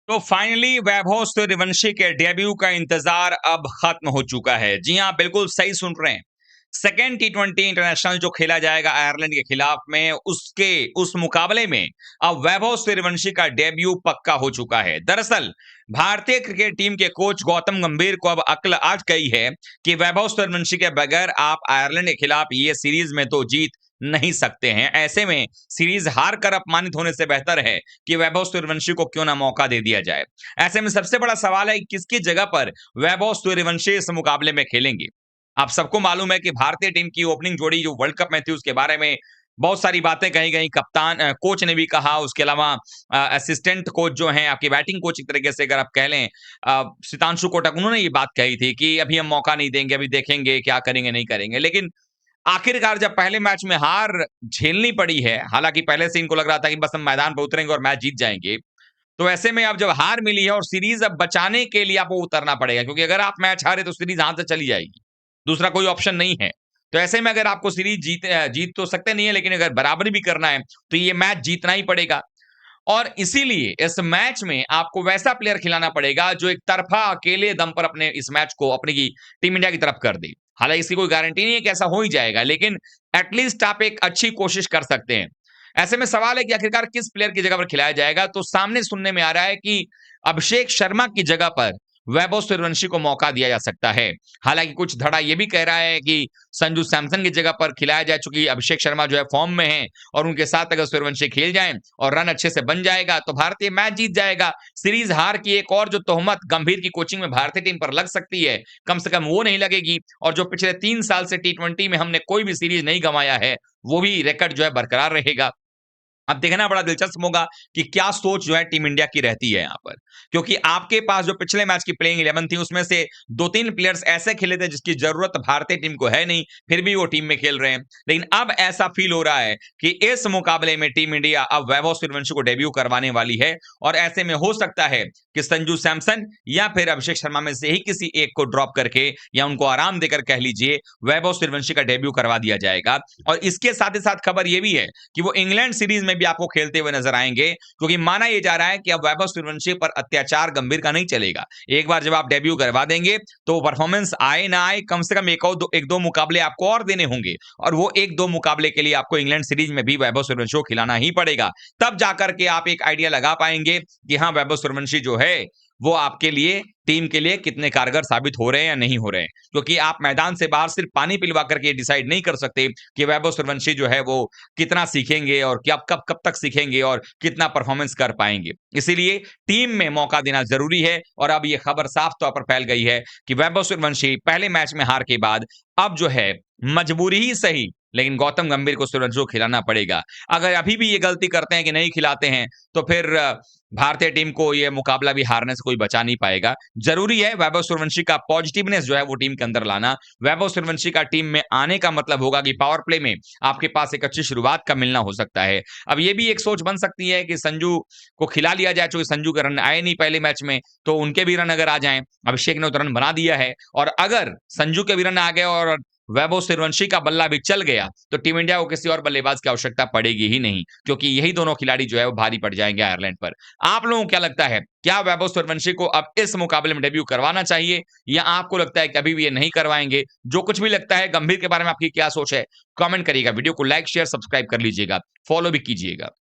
तो फाइनली वैभव सूर्यवंशी के डेब्यू का इंतजार अब खत्म हो चुका है। जी हाँ, बिल्कुल सही सुन रहे हैं। सेकेंड टी20 इंटरनेशनल जो खेला जाएगा आयरलैंड के खिलाफ में, उसके उस मुकाबले में अब वैभव सूर्यवंशी का डेब्यू पक्का हो चुका है। दरअसल भारतीय क्रिकेट टीम के कोच गौतम गंभीर को अब अक्ल आ गई है कि वैभव सूर्यवंशी के बगैर आप आयरलैंड के खिलाफ ये सीरीज में तो जीत नहीं सकते हैं। ऐसे में सीरीज हार कर अपमानित होने से बेहतर है कि वैभव सूर्यवंशी को क्यों ना मौका दे दिया जाए। ऐसे में सबसे बड़ा सवाल है कि किसकी जगह पर वैभव सूर्यवंशी इस मुकाबले में खेलेंगे। आप सबको मालूम है कि भारतीय टीम की ओपनिंग जोड़ी जो वर्ल्ड कप में थी उसके बारे में बहुत सारी बातें कही गई। कप्तान कोच ने भी कहा, उसके अलावा असिस्टेंट कोच जो हैं, आपकी बैटिंग कोच एक तरीके से अगर आप कह लें, सितांशु कोटक, उन्होंने ये बात कही थी कि अभी हम मौका नहीं देंगे, अभी देखेंगे क्या करेंगे नहीं करेंगे। लेकिन आखिरकार जब पहले मैच में हार झेलनी पड़ी है, हालांकि पहले से इनको लग रहा था कि बस हम मैदान पर उतरेंगे और मैच जीत जाएंगे, तो ऐसे में अब जब हार मिली है और सीरीज अब बचाने के लिए आपको उतरना पड़ेगा, क्योंकि अगर आप मैच हारे तो सीरीज हाथ से चली जाएगी, दूसरा कोई ऑप्शन नहीं है। तो ऐसे में अगर आपको सीरीज जीत तो सकते नहीं है, लेकिन अगर बराबरी भी करना है तो ये मैच जीतना ही पड़ेगा। और इसीलिए इस मैच में आपको वैसा प्लेयर खिलाना पड़ेगा जो एक तरफा अकेले दम पर अपने इस मैच को अपनी की टीम इंडिया की तरफ कर दे। हालांकि इसकी कोई गारंटी नहीं है कि ऐसा हो ही जाएगा, लेकिन एटलीस्ट आप एक अच्छी कोशिश कर सकते हैं। ऐसे में सवाल है कि आखिरकार किस प्लेयर की जगह पर खिलाया जाएगा। तो सामने सुनने में आ रहा है कि अभिषेक शर्मा की जगह पर वैभव सूर्यवंशी को मौका दिया जा सकता है। हालांकि कुछ धड़ा यह भी कह रहा है कि संजू सैमसन की जगह पर खिलाया जाए, चूंकि अभिषेक शर्मा जो है फॉर्म में है और उनके साथ अगर सूर्यवंशी खेल जाए और रन अच्छे से बन जाएगा तो भारतीय मैच जीत जाएगा। सीरीज हार की एक और जो तोहमत गंभीर की कोचिंग में भारतीय टीम पर लग सकती है, कम से कम वो नहीं लगेगी। और जो पिछले 3 साल से टी20 में हमने कोई भी सीरीज नहीं गंवाया है, वो भी रिकॉर्ड जो है बरकरार रहेगा। अब देखना बड़ा दिलचस्प होगा कि क्या सोच जो है टीम इंडिया की रहती है यहाँ पर, क्योंकि आपके पास जो पिछले मैच की प्लेइंग 11 थी उसमें से 2-3 प्लेयर्स ऐसे खेले थे जिसकी जरूरत भारतीय टीम को है नहीं, फिर भी वो टीम में खेल रहे हैं। लेकिन अब ऐसा फील हो रहा है कि इस मुकाबले में टीम इंडिया अब वैभव सूर्यवंशी को डेब्यू करवाने वाली है और ऐसे में हो सकता है कि संजू सैमसन या फिर अभिषेक शर्मा में से ही किसी एक को ड्रॉप करके या उनको आराम देकर कह लीजिए वैभव सूर्यवंशी का डेब्यू करवा दिया जाएगा। और इसके साथ ही साथ खबर यह भी है कि वो इंग्लैंड सीरीज में भी आपको खेलते हुए नजर आएंगे, क्योंकि माना यह जा रहा है कि अब वैभव सूर्यवंशी पर अत्याचार गंभीर का नहीं चलेगा। एक बार जब आप डेब्यू करवा देंगे तो परफॉर्मेंस आए ना आए, कम से कम एक दो मुकाबले आपको और देने होंगे और वो एक दो मुकाबले के लिए आपको इंग्लैंड सीरीज में भी वैभव सूर्यवंशी को खिलाना ही पड़ेगा। तब जाकर के आप एक आइडिया लगा पाएंगे कि हाँ, वैभव सूर्यवंशी जो है वो आपके लिए, टीम के लिए कितने कारगर साबित हो रहे हैं या नहीं हो रहे हैं। क्योंकि आप मैदान से बाहर सिर्फ पानी पिलवा करके डिसाइड नहीं कर सकते कि वैभव सूर्यवंशी जो है वो कितना सीखेंगे और क्या कब कब तक सीखेंगे और कितना परफॉर्मेंस कर पाएंगे। इसीलिए टीम में मौका देना जरूरी है और अब ये खबर साफ तौर पर फैल गई है कि वैभव सूर्यवंशी पहले मैच में हार के बाद अब जो है मजबूरी ही सही, लेकिन गौतम गंभीर को सूर्यवंशी को खिलाना पड़ेगा। अगर अभी भी ये गलती करते हैं कि नहीं खिलाते हैं तो फिर भारतीय टीम को ये मुकाबला भी हारने से कोई बचा नहीं पाएगा। जरूरी है वैभव सूर्यवंशी का पॉजिटिवनेस जो है वो टीम के अंदर लाना। वैभव सूर्यवंशी का टीम में आने का मतलब होगा कि पावर प्ले में आपके पास एक अच्छी शुरुआत का मिलना हो सकता है। अब ये भी एक सोच बन सकती है कि संजू को खिला लिया जाए, चूंकि संजू के रन आए नहीं पहले मैच में, तो उनके भी रन अगर आ जाएं, अभिषेक ने तो रन बना दिया है, और अगर संजू के भी रन आ गए और वैभव सूर्यवंशी का बल्ला भी चल गया तो टीम इंडिया को किसी और बल्लेबाज की आवश्यकता पड़ेगी ही नहीं, क्योंकि यही दोनों खिलाड़ी जो है वो भारी पड़ जाएंगे आयरलैंड पर। आप लोगों को क्या लगता है, क्या वैभव सूर्यवंशी को अब इस मुकाबले में डेब्यू करवाना चाहिए या आपको लगता है कि अभी भी ये नहीं करवाएंगे? जो कुछ भी लगता है, गंभीर के बारे में आपकी क्या सोच है, कमेंट करिएगा। वीडियो को लाइक शेयर सब्सक्राइब कर लीजिएगा, फॉलो भी कीजिएगा।